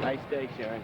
Nice day, Sharon.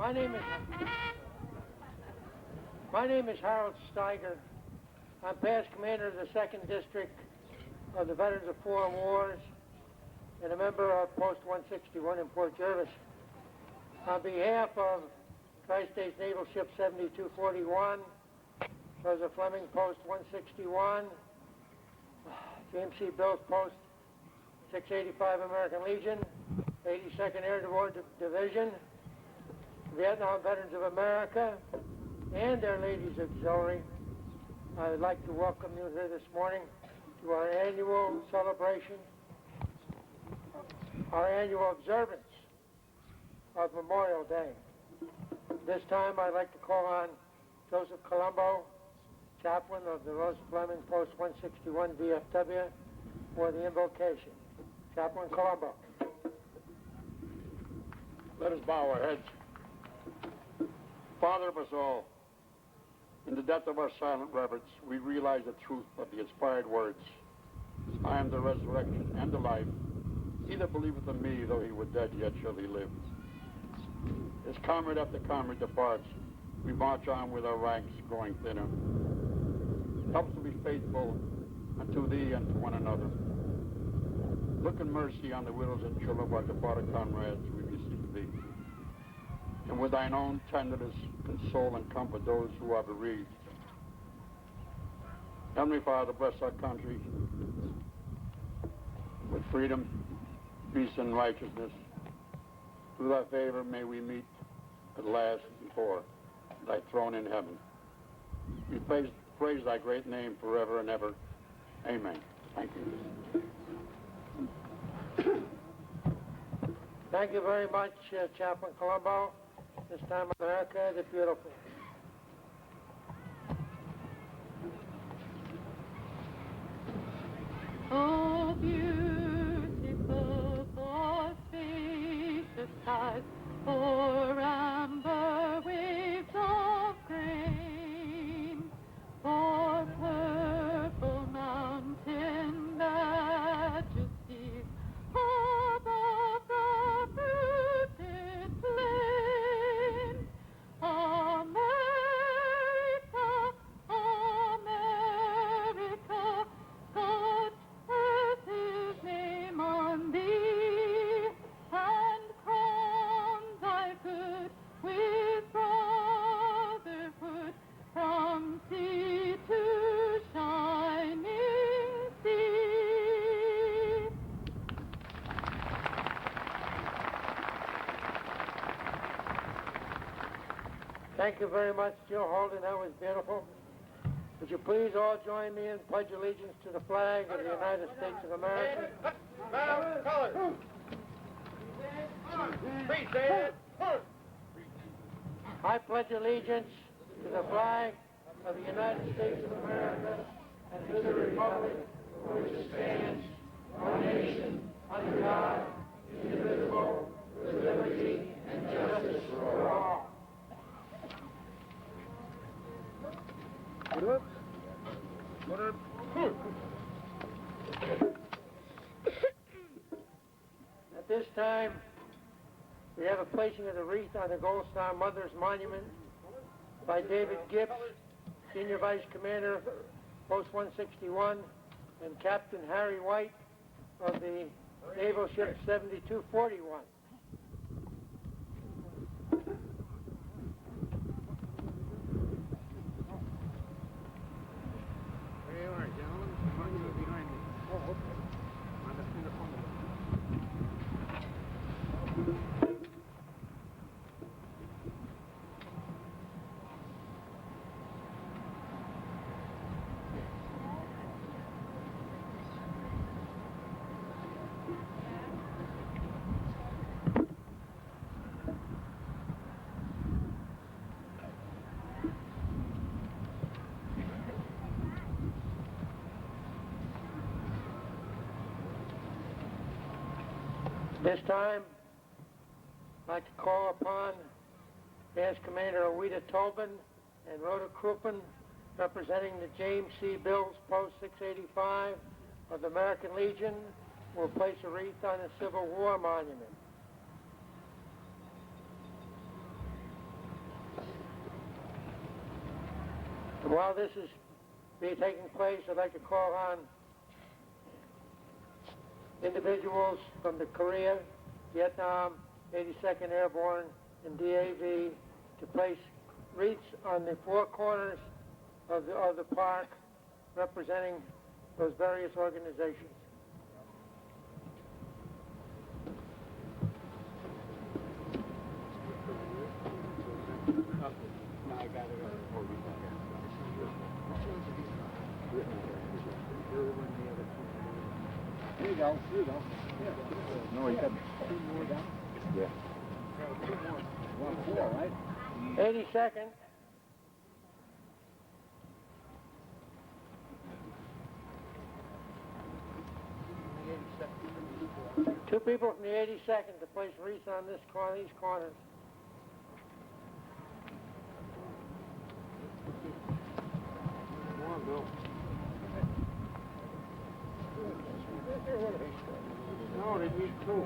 My name is Harold Steiger. I'm past commander of the 2nd District of the Veterans of Foreign Wars and a member of Post 161 in Port Jervis. On behalf of Tri-States Naval Ship 7241, Joseph Fleming, Post 161, GMC Bills Post 685 American Legion, 82nd Airborne Division, Vietnam Veterans of America, and their ladies auxiliary, I would like to welcome you here this morning to our annual celebration, our annual observance of Memorial Day. This time I'd like to call on Joseph Colombo, chaplain of the Joseph Fleming Post 161 VFW, for the invocation. Chaplain Colombo. Let us bow our heads. Father of us all, in the depth of our silent reverence, we realize the truth of the inspired words, I am the resurrection and the life. He that believeth in me, though he were dead, yet shall he live. As comrade after comrade departs, we march on with our ranks growing thinner. Help us to be faithful unto thee and to one another. Look in mercy on the widows and children of our departed comrades, we beseech thee. And with thine own tenderness, console and comfort those who are bereaved. Heavenly Father, bless our country with freedom, peace, and righteousness. Through thy favor may we meet at last before thy throne in heaven. We praise thy great name forever and ever. Amen. Thank you. Thank you very much, Chaplain Colombo. This time America the Beautiful. Oh, beautiful for spacious skies, for amber waves of grain, for purple mountain majesties above the fruited plain. America, America, God has his name on thee, and crown thy good with brotherhood from sea to shining sea. Thank you very much, Joe Holden. That was beautiful. Would you please all join me in pledge allegiance to the flag of the United States of America? I pledge allegiance to the flag of the United States of America and to the republic for which it stands, one nation, under God, indivisible, with liberty and justice for all. At this time, we have a placing of the wreath on the Gold Star Mother's Monument by David Gibbs, Senior Vice Commander, Post 161, and Captain Harry White of the Naval Ship 7241. This time, I'd like to call upon Advanced Commander Ouida Tobin and Rhoda Crouppen, representing the James C. Bills Post 685 of the American Legion, will place a wreath on the Civil War Monument. While this is taking place, I'd like to call on individuals from the Korea, Vietnam, 82nd Airborne, and DAV to place wreaths on the four corners of the park representing those various organizations. Here you go. Here you go. No, you got two more down? Yeah. One more, right? 82nd. Two people from the 82nd to place wreaths on these corners. Come on, Bill. No, they need two.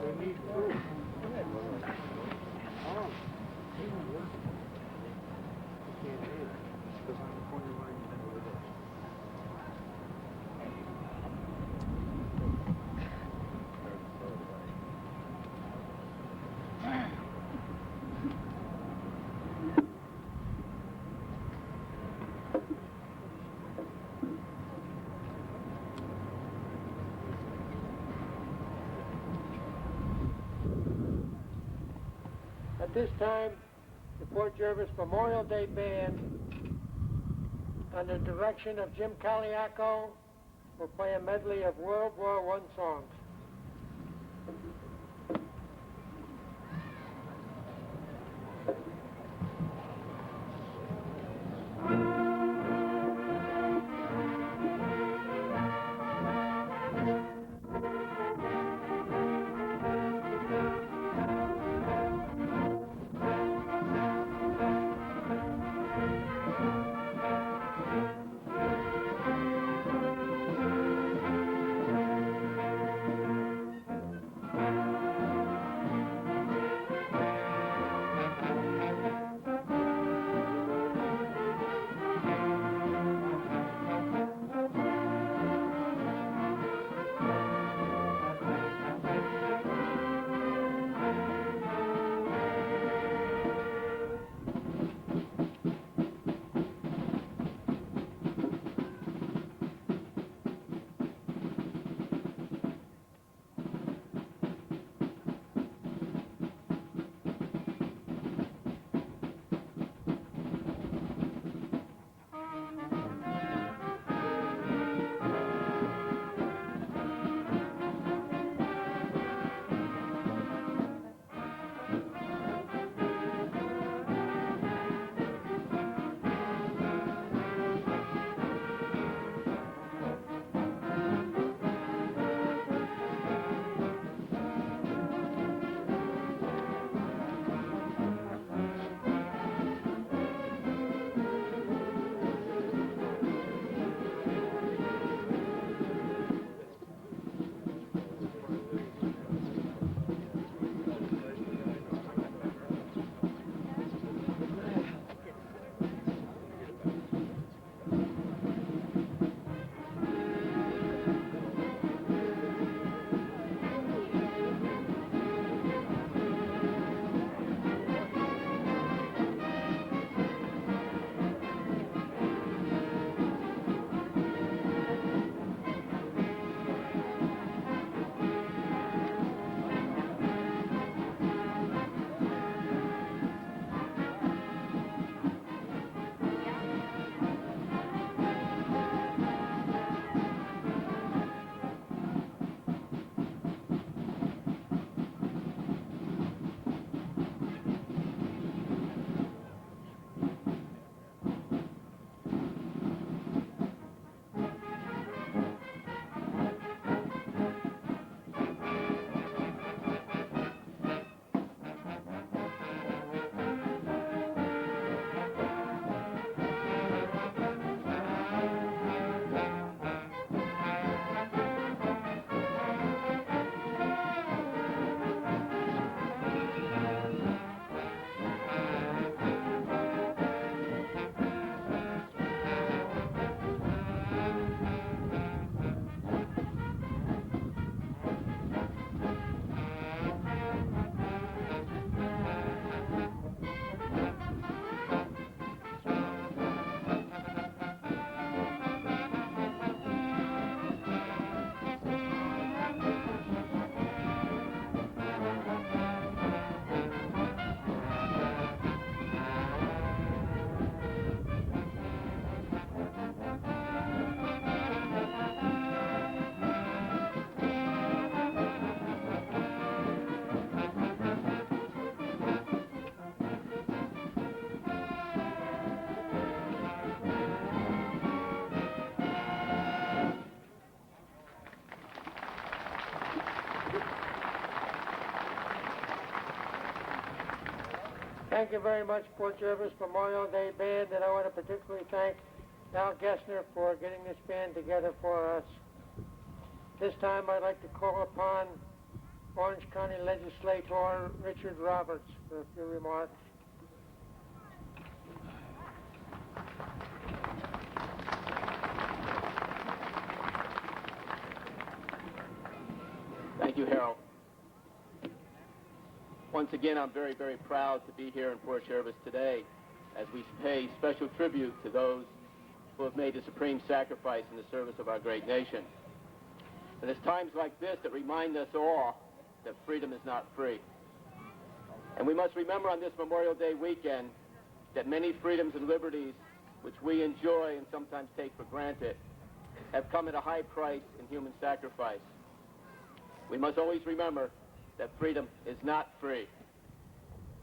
They need two. Oh. At this time, the Fort Jervis Memorial Day Band, under the direction of Jim Caliaco, will play a medley of World War I songs. Thank you very much, Port Jervis Memorial Day Band, and I want to particularly thank Al Gessner for getting this band together for us. This time I'd like to call upon Orange County Legislator Richard Roberts for a few remarks. Thank you, Harold. Once again, I'm very, very proud to be here in Port Jervis today as we pay special tribute to those who have made the supreme sacrifice in the service of our great nation. And it's times like this that remind us all that freedom is not free. And we must remember on this Memorial Day weekend that many freedoms and liberties which we enjoy and sometimes take for granted have come at a high price in human sacrifice. We must always remember that freedom is not free.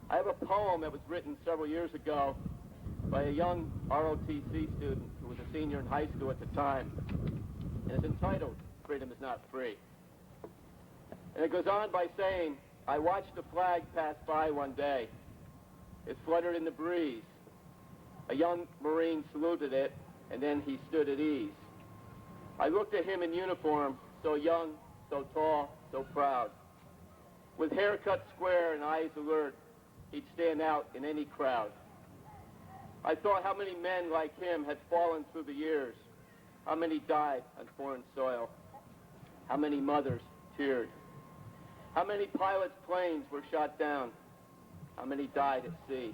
I have a poem that was written several years ago by a young ROTC student who was a senior in high school at the time, and it's entitled, Freedom is Not Free. And it goes on by saying, I watched the flag pass by one day. It fluttered in the breeze. A young Marine saluted it, and then he stood at ease. I looked at him in uniform, so young, so tall, so proud. With hair cut square and eyes alert, he'd stand out in any crowd. I thought how many men like him had fallen through the years, how many died on foreign soil, how many mothers teared, how many pilots' planes were shot down, how many died at sea,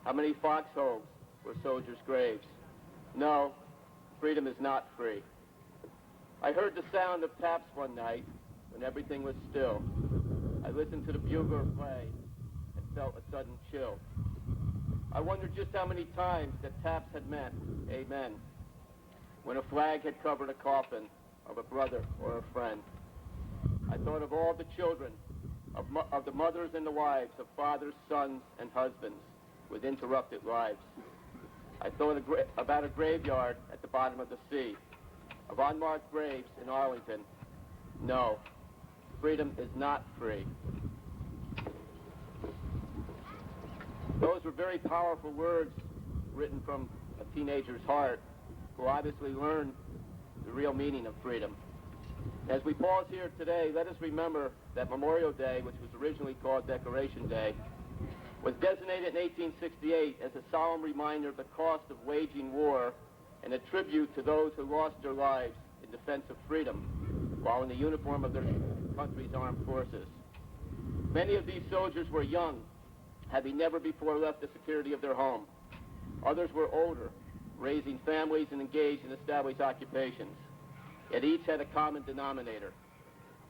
how many foxholes were soldiers' graves. No, freedom is not free. I heard the sound of taps one night when everything was still. I listened to the bugler play and felt a sudden chill. I wondered just how many times that taps had meant amen when a flag had covered a coffin of a brother or a friend. I thought of all the children, of the mothers and the wives, of fathers, sons, and husbands with interrupted lives. I thought about a graveyard at the bottom of the sea, of unmarked graves in Arlington. No, freedom is not free. Those were very powerful words written from a teenager's heart who obviously learned the real meaning of freedom. As we pause here today, let us remember that Memorial Day, which was originally called Decoration Day, was designated in 1868 as a solemn reminder of the cost of waging war and a tribute to those who lost their lives in defense of freedom while in the uniform of their country's armed forces. Many of these soldiers were young, having never before left the security of their home. Others were older, raising families and engaged in established occupations. Yet each had a common denominator.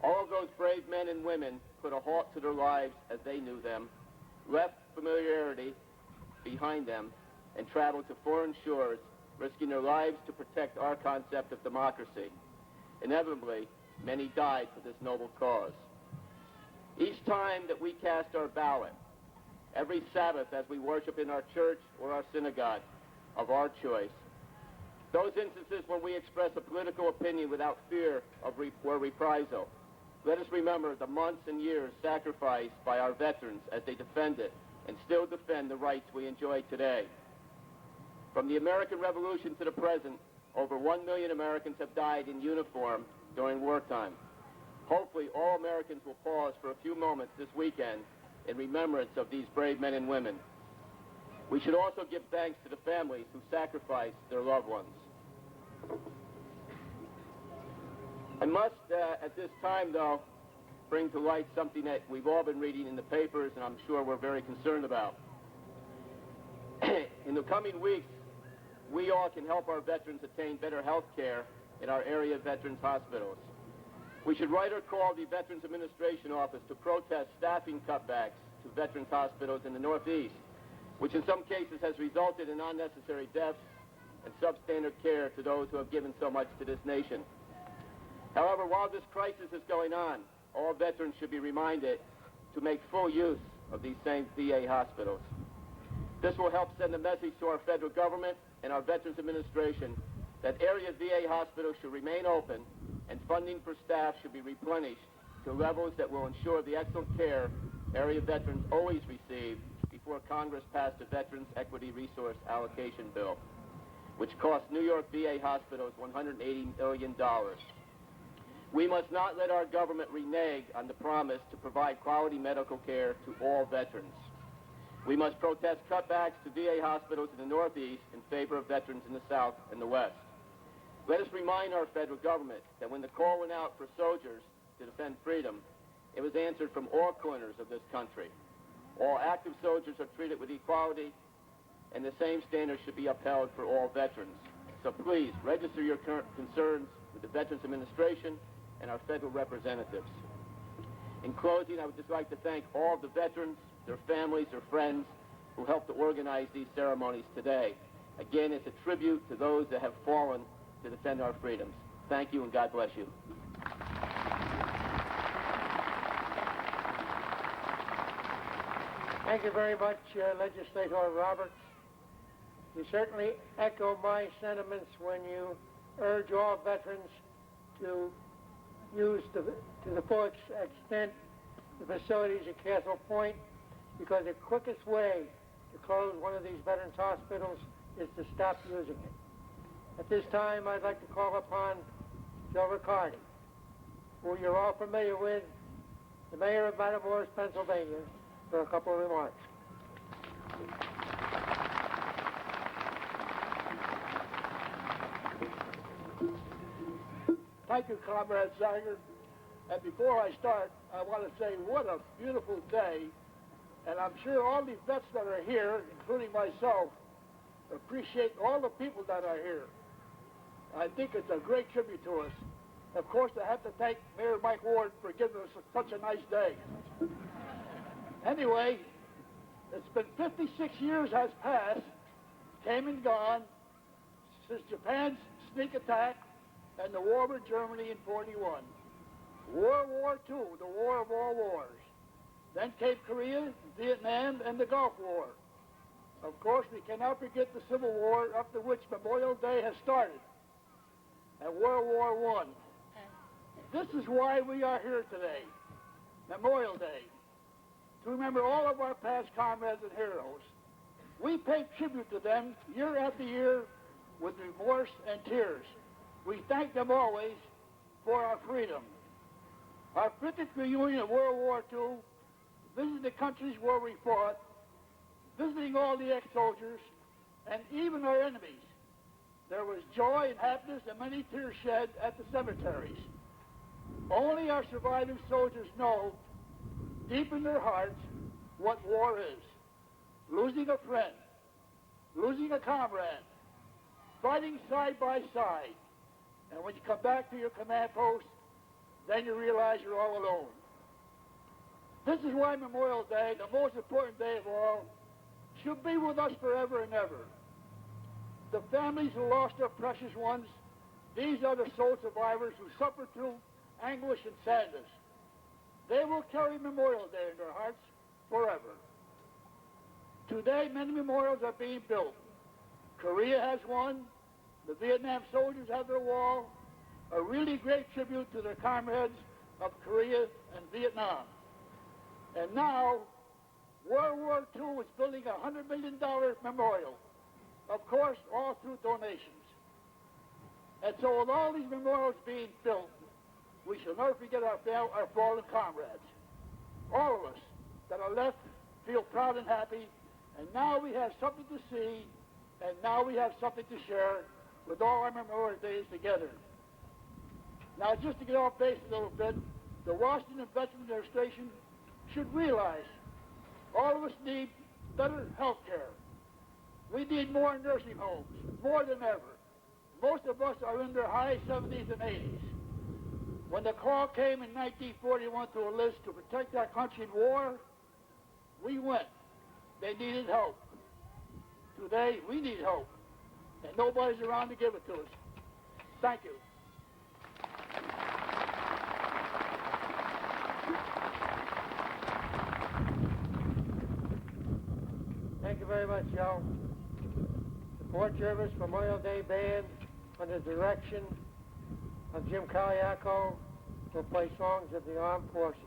All of those brave men and women put a halt to their lives as they knew them, left familiarity behind them, and traveled to foreign shores, risking their lives to protect our concept of democracy. Inevitably, many died for this noble cause. Each time that we cast our ballot, every Sabbath as we worship in our church or our synagogue of our choice, those instances when we express a political opinion without fear of reprisal, let us remember the months and years sacrificed by our veterans as they defended and still defend the rights we enjoy today. From the American Revolution to the present, over 1 million Americans have died in uniform during wartime. Hopefully, all Americans will pause for a few moments this weekend in remembrance of these brave men and women. We should also give thanks to the families who sacrificed their loved ones. I must, at this time, though, bring to light something that we've all been reading in the papers and I'm sure we're very concerned about. In the coming weeks, we all can help our veterans attain better health care in our area veterans hospitals. We should write or call the Veterans Administration Office to protest staffing cutbacks to veterans hospitals in the Northeast, which in some cases has resulted in unnecessary deaths and substandard care to those who have given so much to this nation. However, while this crisis is going on, all veterans should be reminded to make full use of these same VA hospitals. This will help send a message to our federal government and our Veterans Administration that area VA hospitals should remain open and funding for staff should be replenished to levels that will ensure the excellent care area veterans always receive before Congress passed the Veterans Equity Resource Allocation Bill, which cost New York VA hospitals $180 million. We must not let our government renege on the promise to provide quality medical care to all veterans. We must protest cutbacks to VA hospitals in the Northeast in favor of veterans in the South and the West. Let us remind our federal government that when the call went out for soldiers to defend freedom, it was answered from all corners of this country. All active soldiers are treated with equality, and the same standards should be upheld for all veterans. So please, register your current concerns with the Veterans Administration and our federal representatives. In closing, I would just like to thank all of the veterans, their families, their friends who helped to organize these ceremonies today. Again, it's a tribute to those that have fallen to defend our freedoms. Thank you, and God bless you. Thank you very much, Legislator Roberts. You certainly echo my sentiments when you urge all veterans to use to the full extent the facilities at Castle Point, because the quickest way to close one of these veterans hospitals is to stop using it. At this time, I'd like to call upon Joe Riccardi, who you're all familiar with, the mayor of Matamoros, Pennsylvania, for a couple of remarks. Thank you, Comrade Siegel. And before I start, I want to say what a beautiful day. And I'm sure all the vets that are here, including myself, appreciate all the people that are here. I think it's a great tribute to us. Of course, I have to thank Mayor Mike Ward for giving us such a nice day. Anyway, it's been 56 years has passed, came and gone, since Japan's sneak attack and the war with Germany in 41. World War II, the war of all wars. Then came Korea, Vietnam, and the Gulf War. Of course, we cannot forget the Civil War, up to which Memorial Day has started, and World War I. This is why we are here today, Memorial Day, to remember all of our past comrades and heroes. We pay tribute to them year after year with remorse and tears. We thank them always for our freedom. Our 50th reunion of World War II, visiting the countries where we fought, visiting all the ex-soldiers, and even our enemies. There was joy and happiness and many tears shed at the cemeteries. Only our surviving soldiers know, deep in their hearts, what war is. Losing a friend, losing a comrade, fighting side by side. And when you come back to your command post, then you realize you're all alone. This is why Memorial Day, the most important day of all, should be with us forever and ever. The families who lost their precious ones, these are the sole survivors who suffered through anguish and sadness. They will carry Memorial Day in their hearts forever. Today, many memorials are being built. Korea has one. The Vietnam soldiers have their wall. A really great tribute to their comrades of Korea and Vietnam. And now, World War II is building a $100 million memorial. Of course, all through donations. And so with all these memorials being built, we shall never forget our fallen comrades. All of us that are left feel proud and happy, and now we have something to see, and now we have something to share with all our Memorial Days together. Now, just to get off base a little bit, the Washington Veterans Administration should realize all of us need better health care. We need more nursing homes, more than ever. Most of us are in their high 70s and 80s. When the call came in 1941 to enlist to protect our country in war, we went. They needed help. Today, we need help, and nobody's around to give it to us. Thank you. Thank you very much, Joe. The Fort Jervis Memorial Day Band, under the direction of Jim Caliaco, will play songs of the armed forces.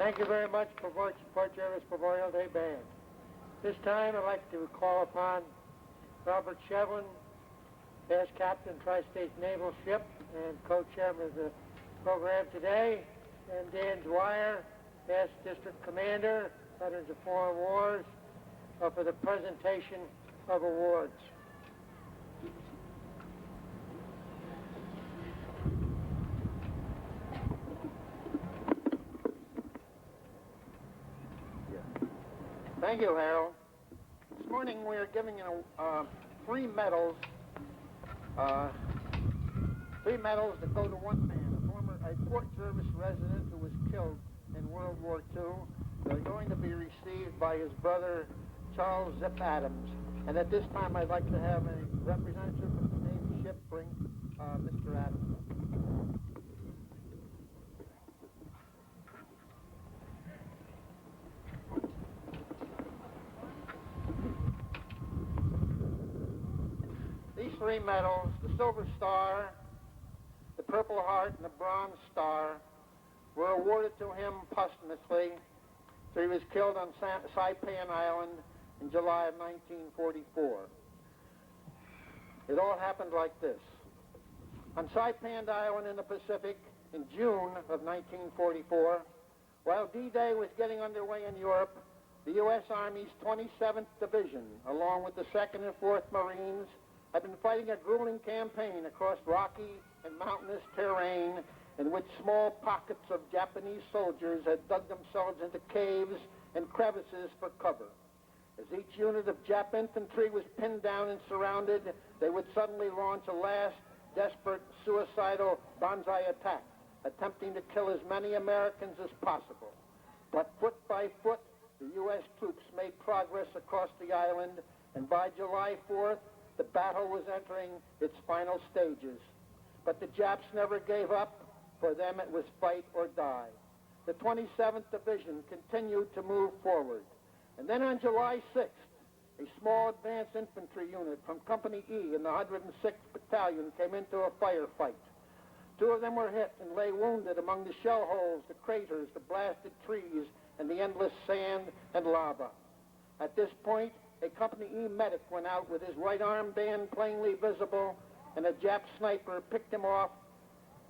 Thank you very much, Port Jervis Memorial Day Band. This time I'd like to call upon Robert Shevlin, past captain, Tri-State Naval Ship, and co-chairman of the program today, and Dan Dwyer, past district commander, Veterans of Foreign Wars, for the presentation of awards. Thank you, Harold. This morning we are giving three medals. Three medals that go to one man, a Port Jervis resident who was killed in World War II. They're going to be received by his brother, Charles Zip Adams. And at this time, I'd like to have a representative from the Navy ship bring Mr. Adams. These three medals, the Silver Star, the Purple Heart, and the Bronze Star, were awarded to him posthumously. So he was killed on Saipan Island in July of 1944. It all happened like this. On Saipan Island in the Pacific in June of 1944, while D-Day was getting underway in Europe, the U.S. Army's 27th Division, along with the 2nd and 4th Marines, had been fighting a grueling campaign across rocky and mountainous terrain in which small pockets of Japanese soldiers had dug themselves into caves and crevices for cover. As each unit of Jap infantry was pinned down and surrounded, they would suddenly launch a last desperate, suicidal banzai attack, attempting to kill as many Americans as possible. But foot by foot, the U.S. troops made progress across the island, and by July 4th, the battle was entering its final stages. But the Japs never gave up. For them, it was fight or die. The 27th Division continued to move forward. And then on July 6th, a small advanced infantry unit from Company E in the 106th Battalion came into a firefight. Two of them were hit and lay wounded among the shell holes, the craters, the blasted trees, and the endless sand and lava. At this point, a Company E medic went out with his right arm band plainly visible, and a Jap sniper picked him off.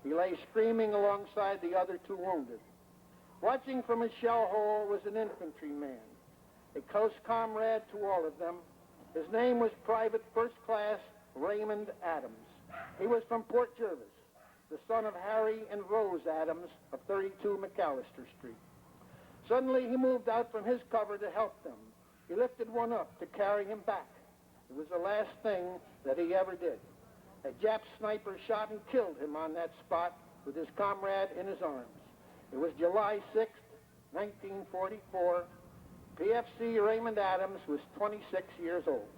He lay screaming alongside the other two wounded. Watching from his shell hole was an infantryman, a close comrade to all of them. His name was Private First Class Raymond Adams. He was from Port Jervis, the son of Harry and Rose Adams of 32 McAllister Street. Suddenly, he moved out from his cover to help them. He lifted one up to carry him back. It was the last thing that he ever did. A Jap sniper shot and killed him on that spot with his comrade in his arms. It was July 6th, 1944. PFC Raymond Adams was 26 years old.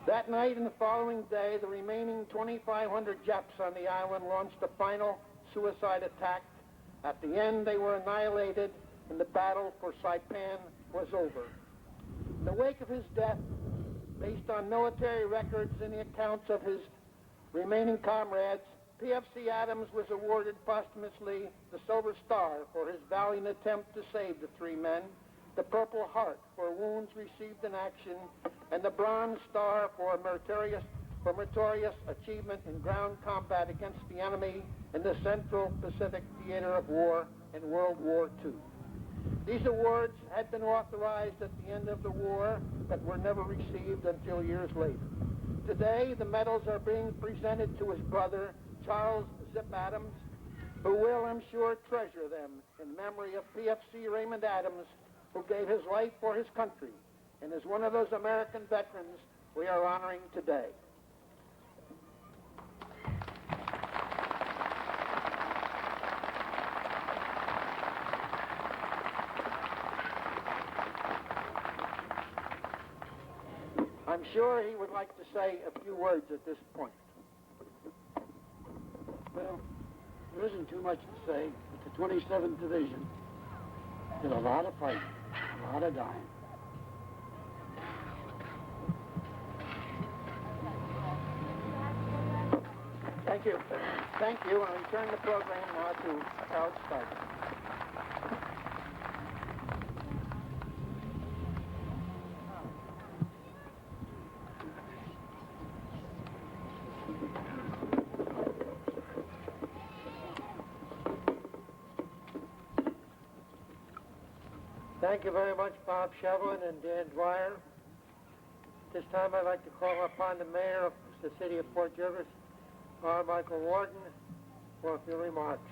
That night and the following day, the remaining 2,500 Japs on the island launched a final suicide attack. At the end, they were annihilated, and the battle for Saipan was over. In the wake of his death, based on military records and the accounts of his remaining comrades, PFC Adams was awarded posthumously the Silver Star for his valiant attempt to save the three men, the Purple Heart for wounds received in action, and the Bronze Star for meritorious achievement in ground combat against the enemy in the Central Pacific Theater of War in World War II. These awards had been authorized at the end of the war, but were never received until years later. Today, the medals are being presented to his brother, Charles Zip Adams, who will, I'm sure, treasure them in memory of PFC Raymond Adams, who gave his life for his country and is one of those American veterans we are honoring today. I'm sure he would like to say a few words at this point. Well, there isn't too much to say, but the 27th Division did a lot of fighting, a lot of dying. Thank you. Thank you, and I return the program now to Harold Steiger. Thank you very much, Bob Shevlin and Dan Dwyer. This time I'd like to call upon the mayor of the city of Port Jervis, R. Michael Warden, for a few remarks.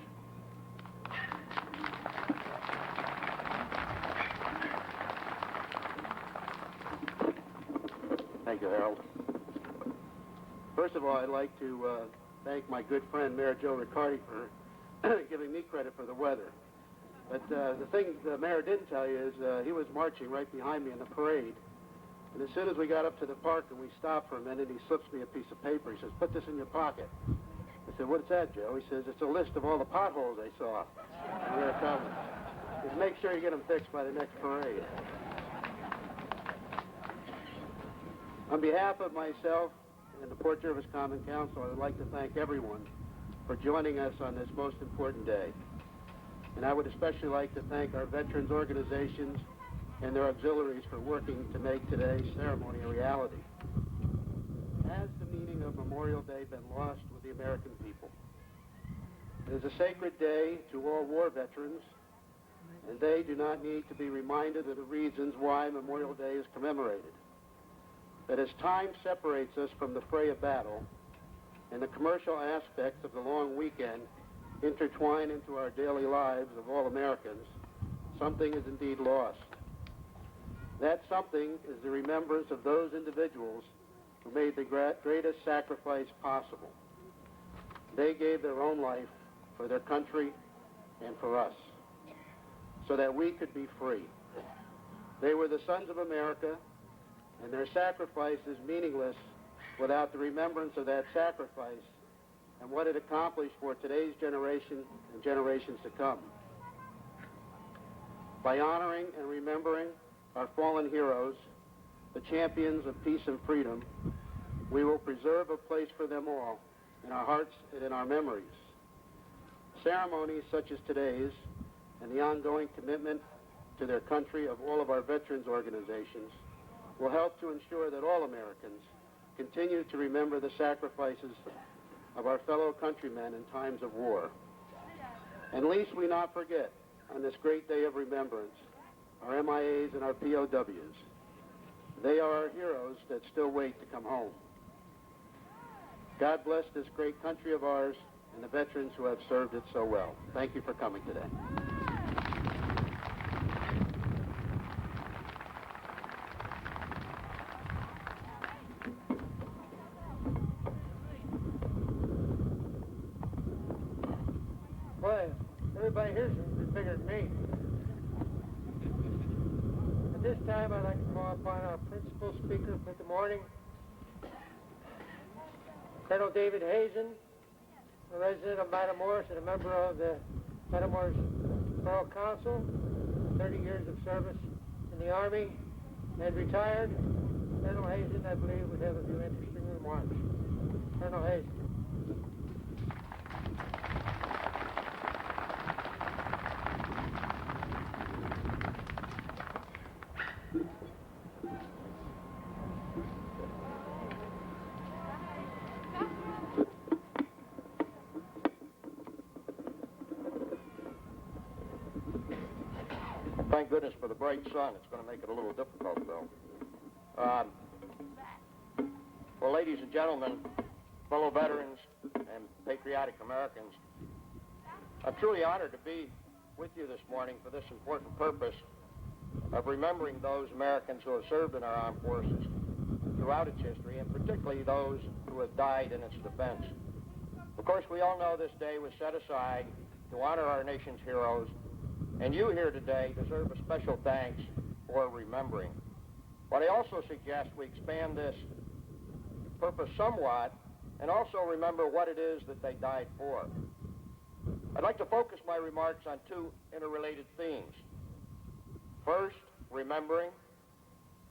Thank you, Harold. First of all, I'd like to thank my good friend, Mayor Joe Riccardi, for giving me credit for the weather. But the thing the mayor didn't tell you is he was marching right behind me in the parade. And as soon as we got up to the park and we stopped for a minute, he slips me a piece of paper. He says, "Put this in your pocket." I said, "What's that, Joe?" He says, "It's a list of all the potholes I saw. And they're coming. Just make sure you get them fixed by the next parade." On behalf of myself and the Port Jervis Common Council, I would like to thank everyone for joining us on this most important day. And I would especially like to thank our veterans organizations and their auxiliaries for working to make today's ceremony a reality. Has the meaning of Memorial Day been lost with the American people? It is a sacred day to all war veterans, and they do not need to be reminded of the reasons why Memorial Day is commemorated. That as time separates us from the fray of battle and the commercial aspects of the long weekend intertwine into our daily lives of all Americans, something is indeed lost. That something is the remembrance of those individuals who made the greatest sacrifice possible. They gave their own life for their country and for us, so that we could be free. They were the sons of America, and their sacrifice is meaningless without the remembrance of that sacrifice and what it accomplished for today's generation and generations to come. By honoring and remembering our fallen heroes, the champions of peace and freedom, we will preserve a place for them all in our hearts and in our memories. Ceremonies such as today's and the ongoing commitment to their country of all of our veterans organizations will help to ensure that all Americans continue to remember the sacrifices of our fellow countrymen in times of war. And least we not forget, on this great day of remembrance, our MIAs and our POWs. They are our heroes that still wait to come home. God bless this great country of ours and the veterans who have served it so well. Thank you for coming today. Boy, everybody here's bigger than me. At this time, I'd like to call upon our principal speaker for the morning, Colonel David Hazen, a resident of Matamoros and a member of the Matamoros Borough Council, 30 years of service in the Army, and retired. Colonel Hazen, I believe, would have a few interesting remarks. Colonel Hazen. Thank goodness for the bright sun. It's going to make it a little difficult, though. Well, ladies and gentlemen, fellow veterans and patriotic Americans, I'm truly honored to be with you this morning for this important purpose of remembering those Americans who have served in our armed forces throughout its history, and particularly those who have died in its defense. Of course, we all know this day was set aside to honor our nation's heroes, and you here today deserve a special thanks for remembering. But I also suggest we expand this purpose somewhat and also remember what it is that they died for. I'd like to focus my remarks on two interrelated themes. First, remembering,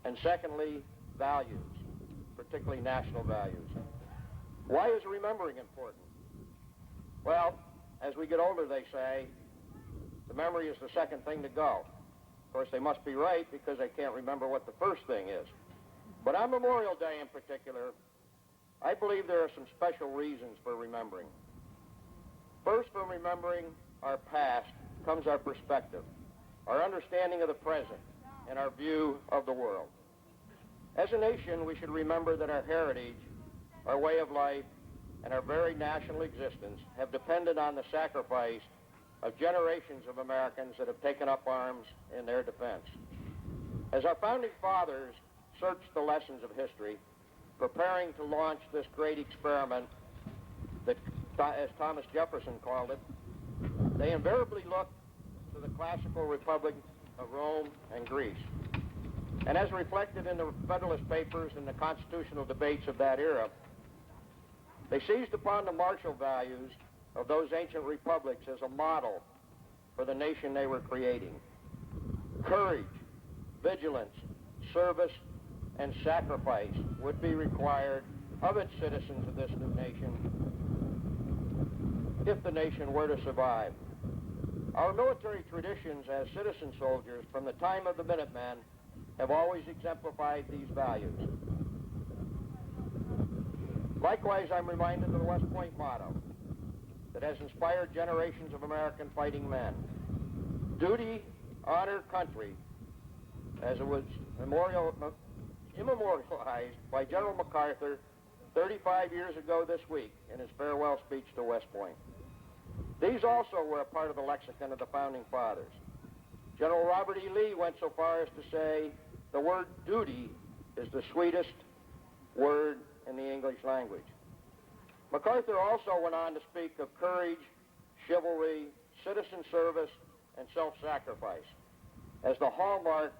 and secondly, values, particularly national values. Why is remembering important? Well, as we get older, they say, the memory is the second thing to go. Of course, they must be right because they can't remember what the first thing is. But on Memorial Day in particular, I believe there are some special reasons for remembering. First, from remembering our past comes our perspective, our understanding of the present, and our view of the world. As a nation, we should remember that our heritage, our way of life, and our very national existence have depended on the sacrifice of generations of Americans that have taken up arms in their defense. As our founding fathers searched the lessons of history, preparing to launch this great experiment that, as Thomas Jefferson called it, they invariably looked to the classical republic of Rome and Greece. And as reflected in the Federalist Papers and the constitutional debates of that era, they seized upon the martial values of those ancient republics as a model for the nation they were creating. Courage, vigilance, service, and sacrifice would be required of its citizens of this new nation if the nation were to survive. Our military traditions as citizen soldiers from the time of the Minutemen have always exemplified these values. Likewise, I'm reminded of the West Point motto that has inspired generations of American fighting men. Duty, honor, country, as it was immemorialized by General MacArthur 35 years ago this week in his farewell speech to West Point. These also were a part of the lexicon of the Founding Fathers. General Robert E. Lee went so far as to say the word duty is the sweetest word in the English language. MacArthur also went on to speak of courage, chivalry, citizen service, and self-sacrifice as the hallmark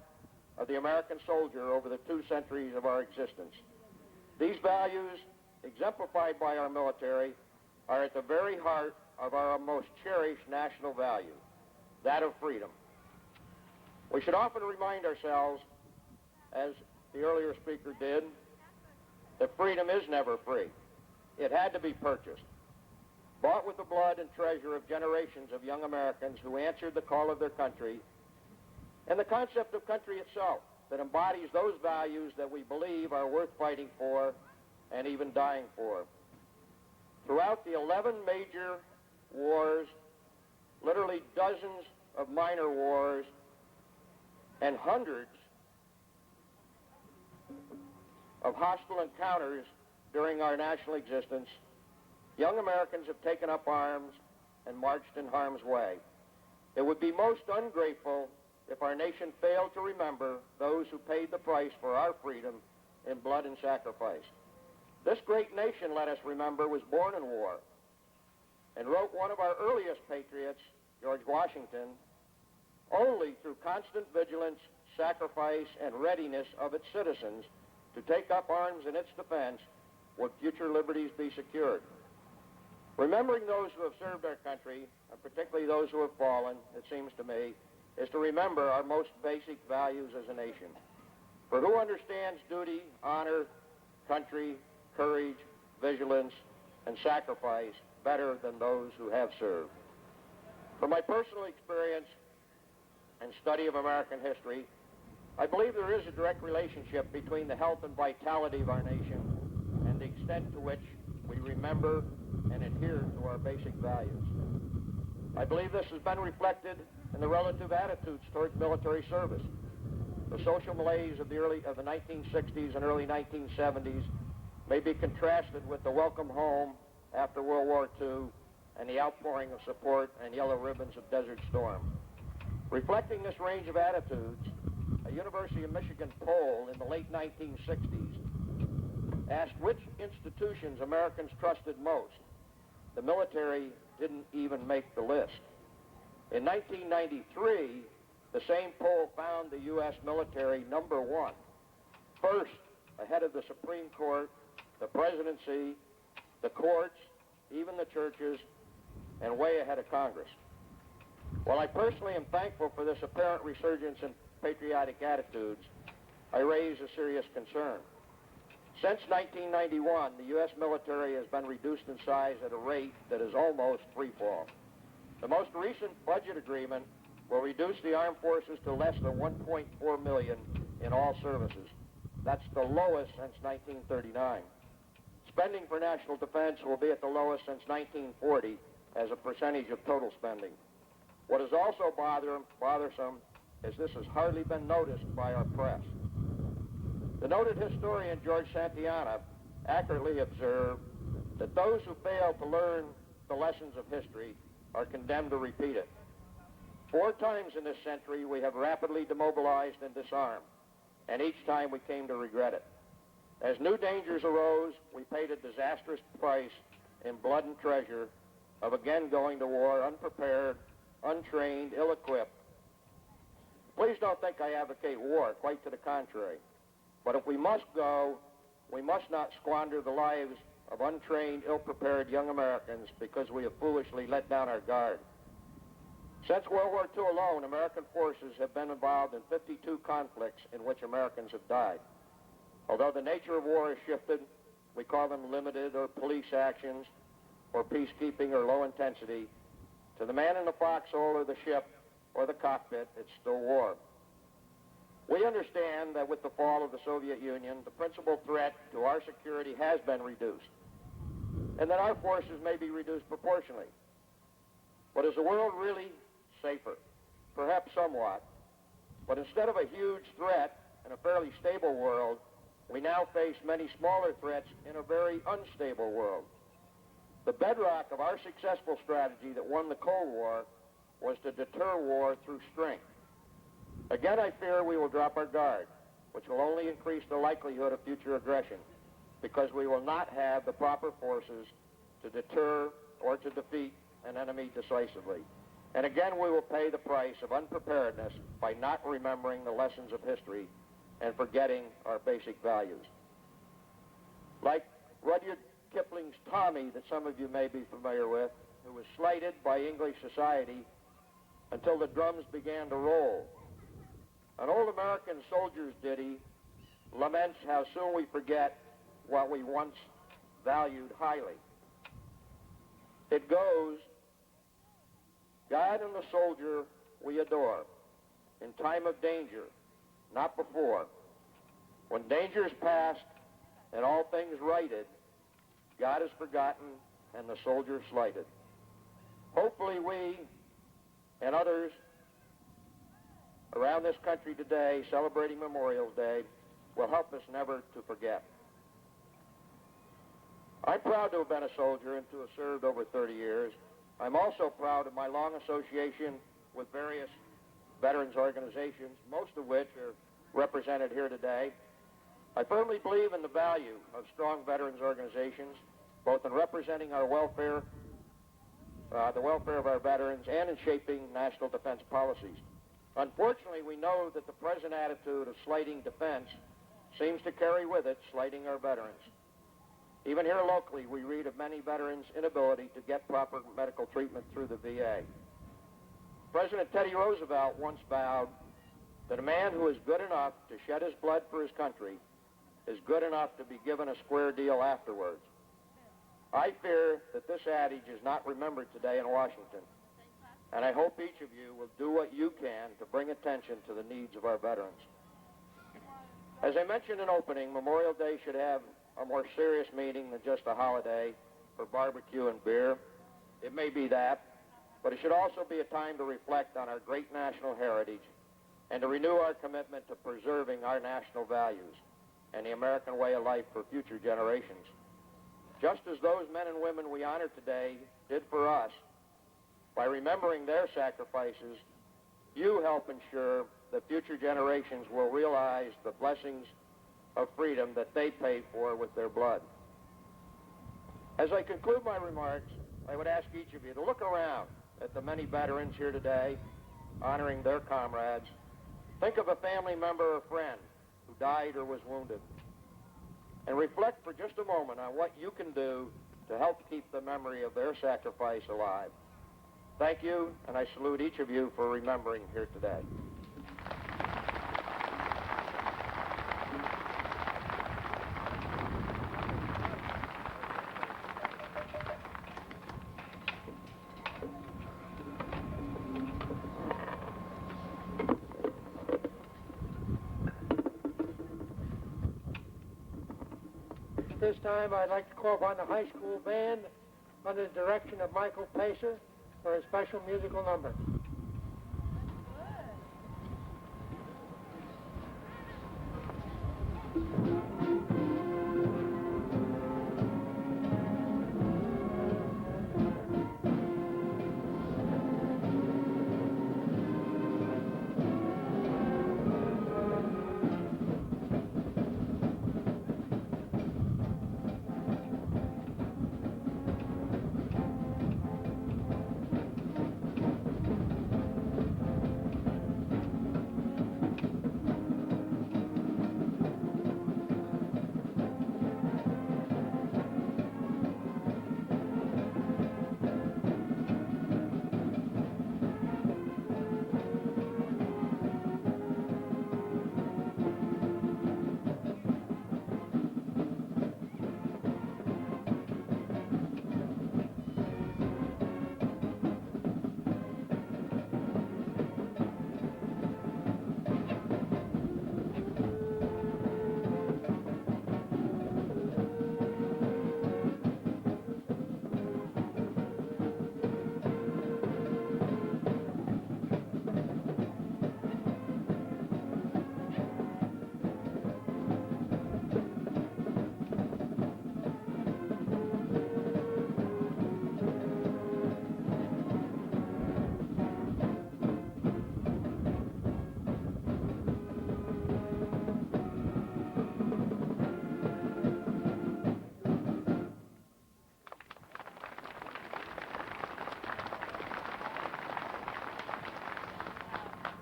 of the American soldier over the 2 centuries of our existence. These values, exemplified by our military, are at the very heart of our most cherished national value, that of freedom. We should often remind ourselves, as the earlier speaker did, that freedom is never free. It had to be purchased, bought with the blood and treasure of generations of young Americans who answered the call of their country, and the concept of country itself that embodies those values that we believe are worth fighting for and even dying for. Throughout the 11 major wars, literally dozens of minor wars, and hundreds of hostile encounters during our national existence, young Americans have taken up arms and marched in harm's way. It would be most ungrateful if our nation failed to remember those who paid the price for our freedom in blood and sacrifice. This great nation, let us remember, was born in war, and wrote one of our earliest patriots, George Washington, only through constant vigilance, sacrifice, and readiness of its citizens to take up arms in its defense would future liberties be secured. Remembering those who have served our country, and particularly those who have fallen, it seems to me, is to remember our most basic values as a nation. For who understands duty, honor, country, courage, vigilance, and sacrifice better than those who have served? From my personal experience and study of American history, I believe there is a direct relationship between the health and vitality of our nation and the extent to which we remember and adhere to our basic values. I believe this has been reflected in the relative attitudes towards military service. The social malaise of the 1960s and early 1970s may be contrasted with the welcome home after World War II and the outpouring of support and yellow ribbons of Desert Storm. Reflecting this range of attitudes, a University of Michigan poll in the late 1960s asked which institutions Americans trusted most. The military didn't even make the list. In 1993, the same poll found the U.S. military number 1, first ahead of the Supreme Court, the presidency, the courts, even the churches, and way ahead of Congress. While I personally am thankful for this apparent resurgence in patriotic attitudes, I raise a serious concern. Since 1991, the U.S. military has been reduced in size at a rate that is almost freefall. The most recent budget agreement will reduce the armed forces to less than 1.4 million in all services. That's the lowest since 1939. Spending for national defense will be at the lowest since 1940 as a percentage of total spending. What is also bothersome as this has hardly been noticed by our press. The noted historian George Santayana accurately observed that those who fail to learn the lessons of history are condemned to repeat it. 4 times in this century we have rapidly demobilized and disarmed, and each time we came to regret it. As new dangers arose, we paid a disastrous price in blood and treasure of again going to war unprepared, untrained, ill-equipped. Please don't think I advocate war, quite to the contrary. But if we must go, we must not squander the lives of untrained, ill-prepared young Americans because we have foolishly let down our guard. Since World War II alone, American forces have been involved in 52 conflicts in which Americans have died. Although the nature of war has shifted, we call them limited or police actions, or peacekeeping or low intensity. To the man in the foxhole or the ship or the cockpit, it's still war. We understand that with the fall of the Soviet Union, the principal threat to our security has been reduced, and that our forces may be reduced proportionally. But is the world really safer? Perhaps somewhat. But instead of a huge threat in a fairly stable world, we now face many smaller threats in a very unstable world. The bedrock of our successful strategy that won the Cold War was to deter war through strength. Again, I fear we will drop our guard, which will only increase the likelihood of future aggression, because we will not have the proper forces to deter or to defeat an enemy decisively. And again, we will pay the price of unpreparedness by not remembering the lessons of history and forgetting our basic values. Like Rudyard Kipling's Tommy, that some of you may be familiar with, who was slighted by English society until the drums began to roll. An old American soldier's ditty laments how soon we forget what we once valued highly. It goes, God and the soldier we adore, in time of danger, not before. When danger is past and all things righted, God is forgotten and the soldier slighted. Hopefully we and others around this country today celebrating Memorial Day will help us never to forget. I'm proud to have been a soldier and to have served over 30 years. I'm also proud of my long association with various veterans organizations, most of which are represented here today. I firmly believe in the value of strong veterans organizations, both in representing our welfare, the welfare of our veterans, and in shaping national defense policies. Unfortunately, we know that the present attitude of slighting defense seems to carry with it slighting our veterans. Even here locally, we read of many veterans' inability to get proper medical treatment through the VA. President Teddy Roosevelt once vowed that a man who is good enough to shed his blood for his country is good enough to be given a square deal afterwards. I fear that this adage is not remembered today in Washington, and I hope each of you will do what you can to bring attention to the needs of our veterans. As I mentioned in opening, Memorial Day should have a more serious meaning than just a holiday for barbecue and beer. It may be that, but it should also be a time to reflect on our great national heritage and to renew our commitment to preserving our national values and the American way of life for future generations. Just as those men and women we honor today did for us, by remembering their sacrifices, you help ensure that future generations will realize the blessings of freedom that they paid for with their blood. As I conclude my remarks, I would ask each of you to look around at the many veterans here today, honoring their comrades. Think of a family member or friend who died or was wounded, and reflect for just a moment on what you can do to help keep the memory of their sacrifice alive. Thank you, and I salute each of you for remembering here today. At this time, I'd like to call upon the high school band under the direction of Michael Pacer for a special musical number.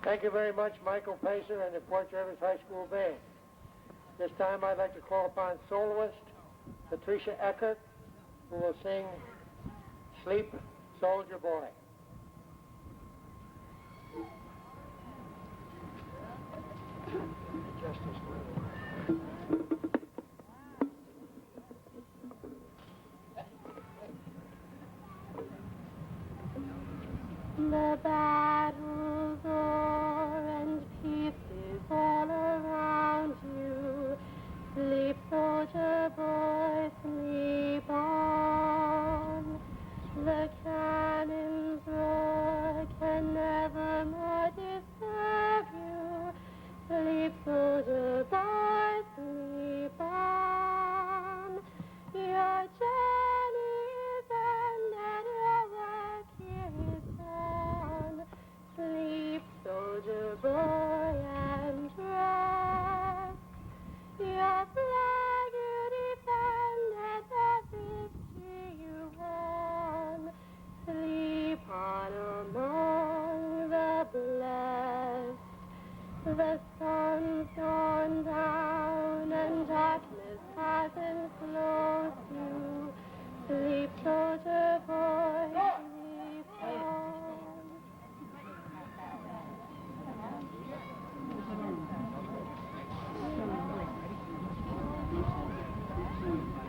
Thank you very much, Michael Pacer and the Port Jervis High School Band. This time I'd like to call upon soloist Patricia Eckert, who will sing Sleep, Soldier Boy. The battle's o'er and peace is all around you. Sleep, soldier boy, sleep on. The cannon's roar can never more disturb you. Sleep, soldier boy, sleep on. Your journey is ended, your work here is done. Sleep, soldier boy, and rest. Your flag you defended, the victory you won. Sleep on among the blessed. The sun's gone down and darkness has enclosed you. Sleep, soldier boy, sleep on.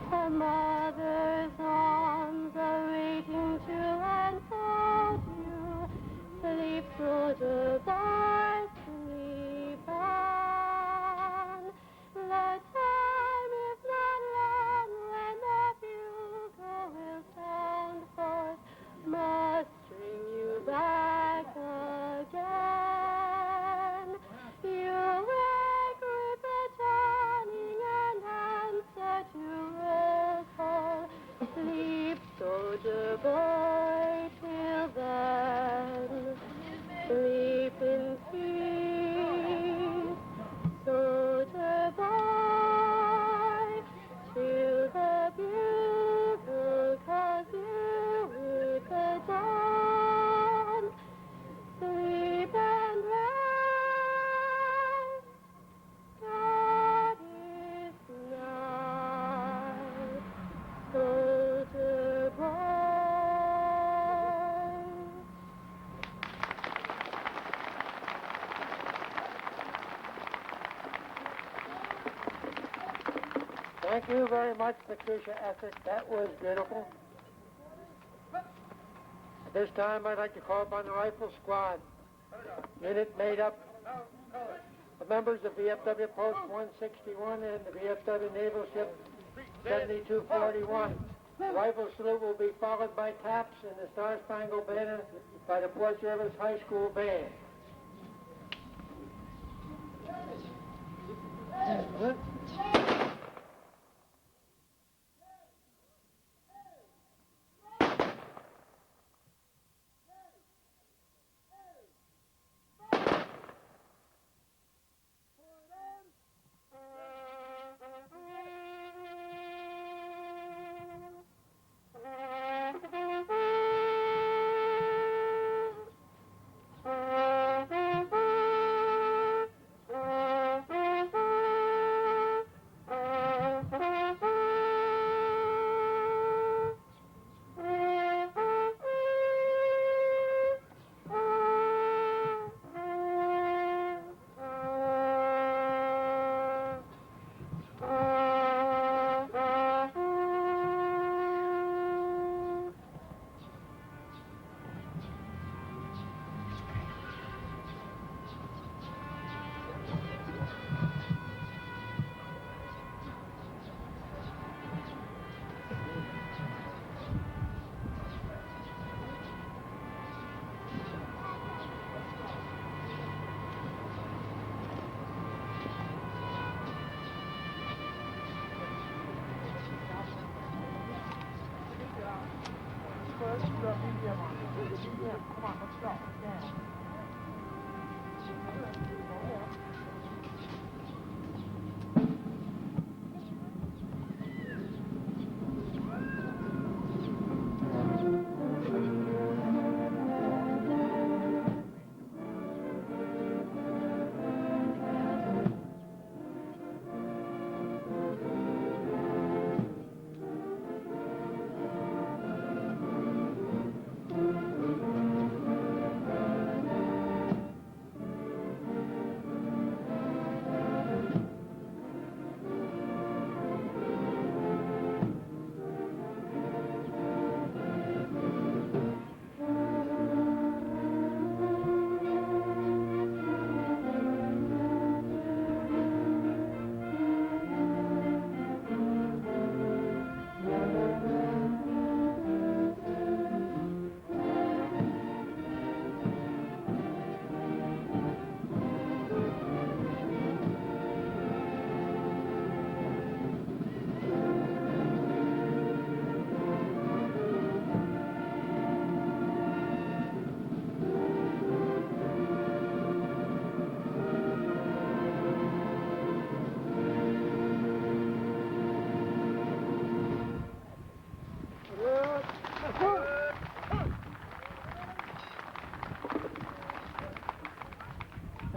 The mother's arms are waiting to enfold you. Sleep, soldier boy, sleep on. The time is not long when the bugle will sound forth, mustering you back again. You wake with the dawning and answer to roll call. Sleep, soldier boy, till then. Sleep in peace, soldier boy, till the bugle calls you with the dawn. Sleep and rest, God is nigh, soldier boy. Thank you very much, Patricia Eckert. That was beautiful. At this time, I'd like to call upon the Rifle Squad, unit made up of members of VFW Post 161 and the VFW Naval Ship 7241. The rifle salute will be followed by taps and the Star Spangled Banner by the Port Jervis High School Band.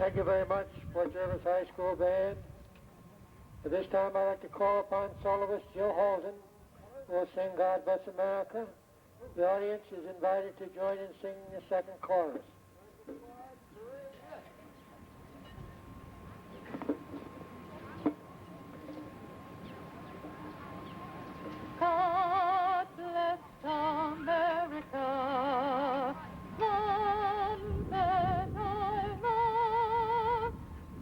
Thank you very much, Fort Jervis High School Band. At this time, I'd like to call upon soloist Jill Holden, who will sing God Bless America. The audience is invited to join in singing the second chorus. God bless America, land that I love.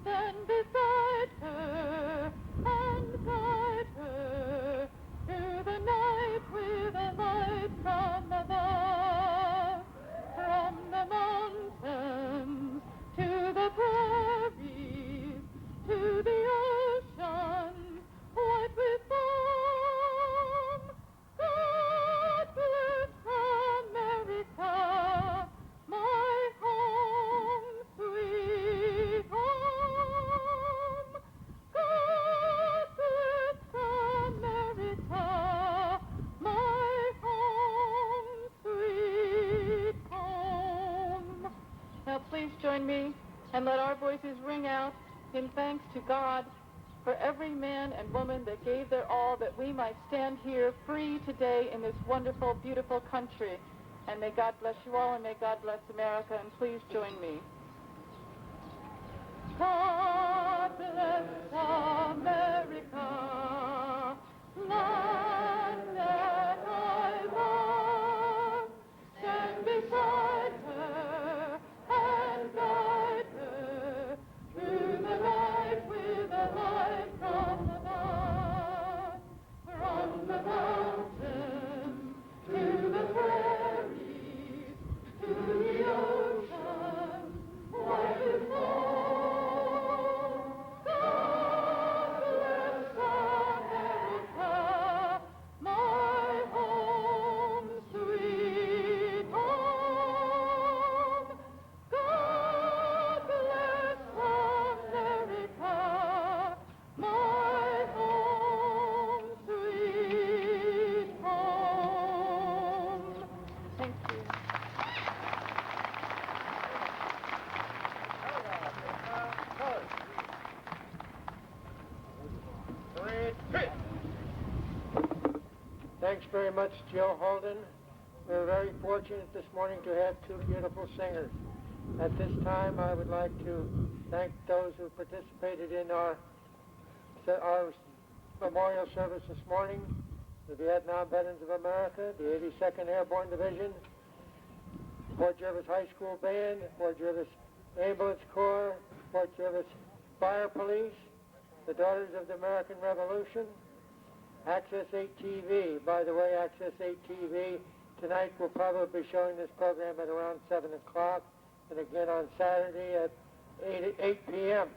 Stand beside her and guide her through the night with a light from above. From the mountains to the prairies, to the ocean, white with foam. God bless America, my home, sweet home. God bless America, my home, sweet home. Now please join me and let our voices ring out in thanks to God for every man and woman that gave their all that we might stand here free today in this wonderful, beautiful country. And may God bless you all, and may God bless America, and please join me. God bless America, land that I love. Stand beside her and guide her through the night with a light from above. From the mountains to the prairies, to the ocean, white with foam. God bless America, my home, sweet home. God bless America, my home, sweet home. Thank you. Thanks very much, Jill Holden. We're very fortunate this morning to have two beautiful singers. At this time, I would like to thank those who participated in our memorial service this morning: the Vietnam Veterans of America, the 82nd Airborne Division, Fort Jervis High School Band, Fort Jervis Ambulance Corps, Fort Jervis Fire Police, the Daughters of the American Revolution, Access 8 TV. By the way, Access 8 TV tonight will probably be showing this program at around 7 o'clock, and again on Saturday at 8 p.m.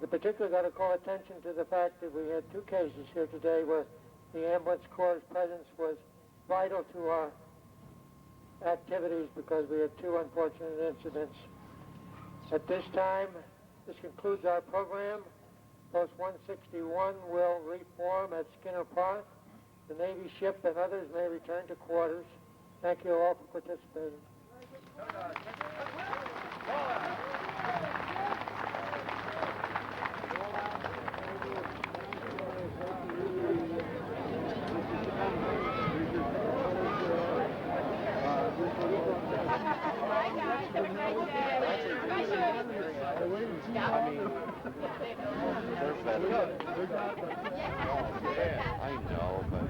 In particular, got to call attention to the fact that we had two cases here today where the Ambulance Corps' presence was vital to our activities because we had two unfortunate incidents. At this time, this concludes our program. Post 161 will reform at Skinner Park. The Navy ship and others may return to quarters. Thank you all for participating. I know, but...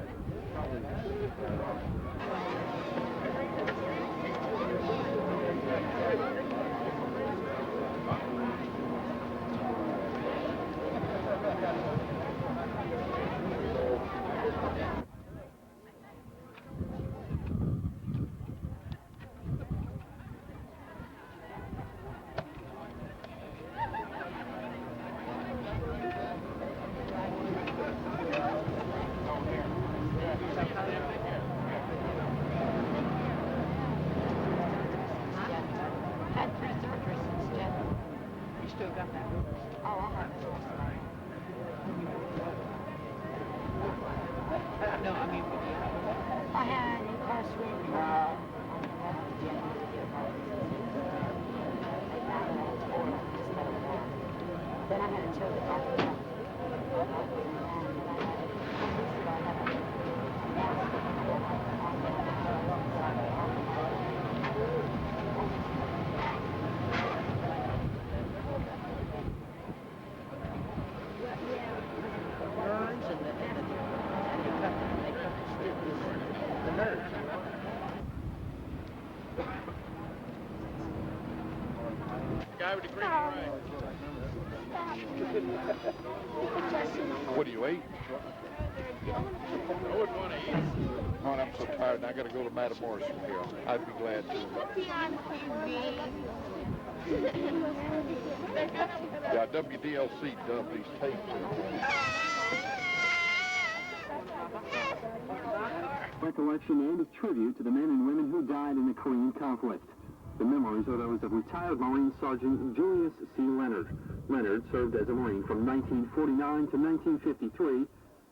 What do you eat? I wouldn't want to eat. Oh, I'm so tired, and I got to go to Matamoros from here. I'd be glad to. Yeah, WDLC dubbed these tapes in. Recollection and a tribute to the men and women who died in the Korean conflict. The memories are those of retired Marine Sergeant Julius C. Leonard. Leonard served as a Marine from 1949 to 1953.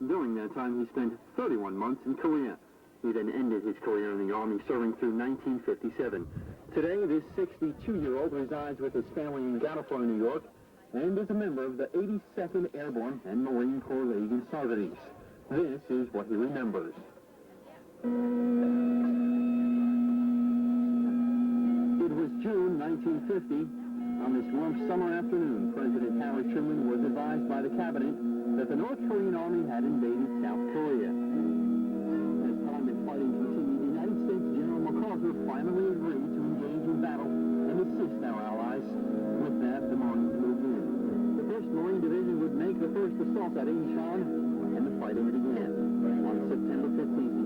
During that time, he spent 31 months in Korea. He then ended his career in the Army, serving through 1957. Today, this 62-year-old resides with his family in Gallup, New York, and is a member of the 82nd Airborne and Marine Corps League in Sardinis. This is what he remembers. It was June 1950. On this warm summer afternoon, President Harry Truman was advised by the cabinet that the North Korean Army had invaded South Korea. As time and fighting continued, the United States General MacArthur finally agreed to engage in battle and assist our allies. With that, the Marines moved in. The 1st Marine Division would make the first assault at Incheon, and the fighting began. On September 15th,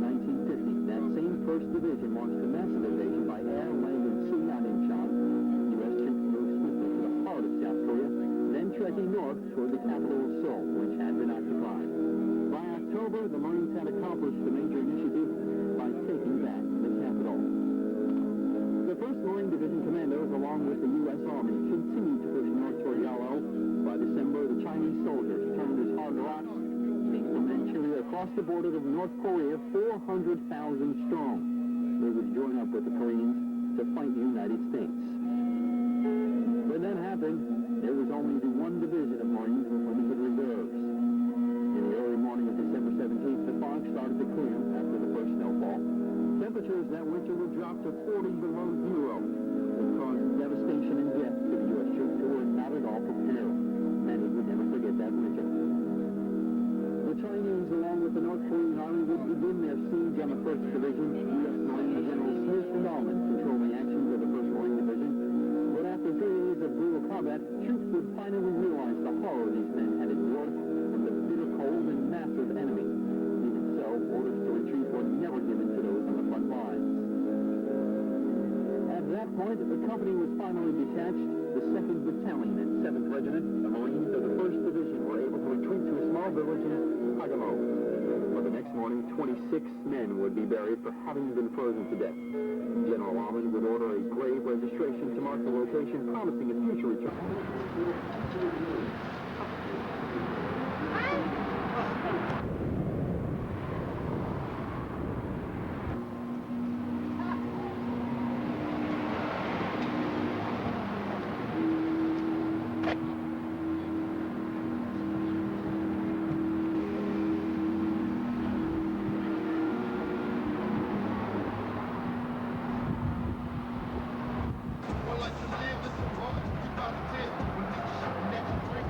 1950, that same 1st Division launched a massive invasion by air, land, and sea at Incheon. U.S. troops moved swiftly to the heart of South Korea, then trekking north toward the capital of Seoul, which had been occupied. By October, the Marines had accomplished the major initiative by taking back the capital. The 1st Marine Division commandos, along with the U.S. Army, continued to push north toward Yalo. By December, the Chinese soldiers turned as hard rocks, from Manchuria across the border of North Korea, 400,000 strong. They would join up with the Koreans to fight the United States. When that happened, there was only the 1 division of Marines with limited reserves. In the early morning of December 17th, the fog started to clear after the first snowfall. Temperatures that winter would drop to 40 below zero. It caused devastation and death to the U.S. troops who were not at all prepared. Many would never forget that winter. The Chinese, along with the North Korean Army, would begin their siege on the 1st Division. U.S. Marine General Smith and Allman controlled the actions of the 1st Marine Division. But after 3 days of brutal combat, troops would finally realize the horror these men had endured from the bitter cold and massive enemy. Even so, orders to retreat were never given to those on the front lines. At that point, the company was finally detached. The 2nd Battalion and 7th Regiment, the Marines of the 1st Division, were able to retreat to a small village in Hagamo. But the next morning, 26 men would be buried for having been frozen to death. General Allman would order a grave registration to mark the location, promising a future return. Next drink.